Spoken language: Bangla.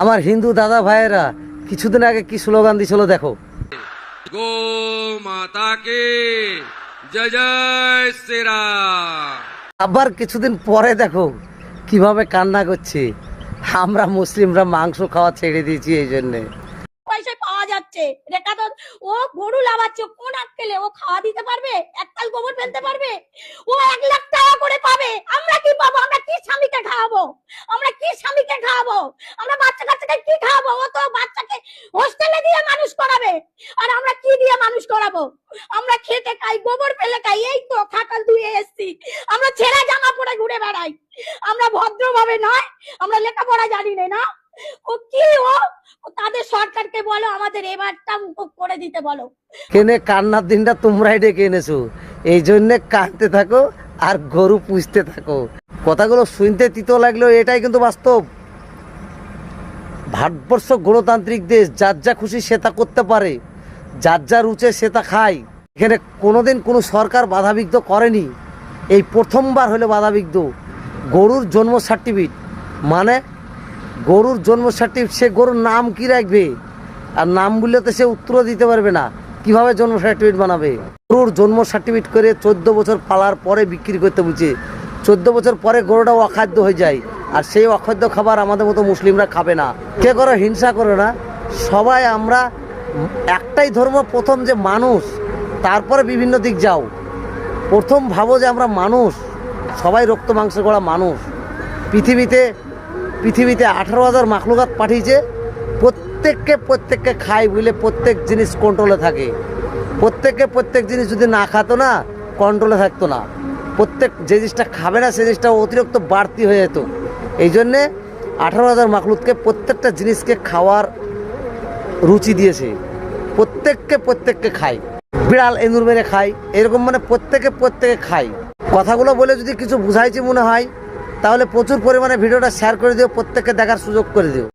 আমার হিন্দু দাদা ভাইয়েরা কিছুদিন আগে কি স্লোগান দিছিল দেখো, গো মাতা কে জয় জয় শ্রীরাম। আবার কিছুদিন পরে দেখো কিভাবে কান্না করছে। আমরা মুসলিমরা মাংস খাওয়া ছেড়ে দিয়েছি এই জন্যে। পয়সা পাওয়া যাচ্ছে রেখা তো ও গরু লাগাচ্ছে, কোন আক্কেলে ও খাওয়া দিতে পারবে? একটাল গোবর ফেলতে পারবে? ও 1 লাখ টাকা করে পাবে, আমরা কি পাবো? আমরা কি স্বামীকে খাওয়াবো? আমরা কি স্বামীকে খাওয়াবো? আমরা বাচ্চা কাচ্চাকে কি খাওয়াবো? ও তো বাচ্চাকে হোস্টেলে দিয়ে মানুষ করাবে, আর আমরা কি দিয়ে মানুষ করাবো? আমরা খেতে খাই, গোবর ফেলে খাই, এই তো খাকাল ধুয়ে এসছি। আমরা ছেঁড়া জামা পরে ঘুরে বেড়াই, আমরা ভদ্রভাবে নয়, আমরা লেখাপড়া জানি না। ও কি ও তাদের সরকারকে বলো আমাদের এবারটা মুখ করে দিতে বলো। কেনে কান্নার দিনটা তোমরাই ডেকে এনেছো, এই জন্যে কাঁদতে থাকো আর গরু পুষতে থাকো। কথাগুলো শুনতে তিতো লাগলেও এটাই কিন্তু বাস্তব। ভারতবর্ষ গণতান্ত্রিক দেশ, যার যা খুশি সে তা করতে পারে, যার যা রুচে সে তা খায়। এখানে কোনোদিন কোনো সরকার বাধাবিঘ্ন করেনি, এই প্রথমবার হলে বাধাবিঘ্ন। গরুর জন্ম সার্টিফিকেট মানে গরুর জন্ম সার্টিফিকেট, সে গরুর নাম কি রাখবে? আর নাম বললে তো সে উত্তর দিতে পারবে না, কিভাবে জন্ম সার্টিফিকেট বানাবে? গরুর জন্ম সার্টিফিকেট করে 14 বছর পালার পরে বিক্রি করতে বলছে। 14 বছর পরে গরুটা অখাদ্য হয়ে যায়, আর সেই অখাদ্য খাবার আমাদের মতো মুসলিমরা খাবে না। কে করো হিংসা করো না, সবাই আমরা একটাই ধর্ম। প্রথম যে মানুষ, তারপরে বিভিন্ন দিক যাও। প্রথম ভাবো যে আমরা মানুষ, সবাই রক্ত মাংস করা মানুষ। পৃথিবীতে 18,000 মাখলুকাত পাঠিয়েছে, প্রত্যেককে খাই বলে প্রত্যেক জিনিস কন্ট্রোলে থাকে। প্রত্যেক জিনিস যদি না খাতো না, কন্ট্রোলে থাকতো না। প্রত্যেক যে জিনিসটা খাবে না সে জিনিসটা অতিরিক্ত বাড়তি হয়ে যেত। এই জন্যে 18,000 মাখলুককে প্রত্যেকটা জিনিসকে খাওয়ার রুচি দিয়েছে। প্রত্যেককে খায়। বিড়াল এঁদুর মেরে খায়, এরকম মানে প্রত্যেকে খায়। কথাগুলো বলে যদি কিছু বুঝাইছি মনে হয়, তাহলে প্রচুর পরিমাণে ভিডিওটা শেয়ার করে দিও, প্রত্যেককে দেখার সুযোগ করে দিও।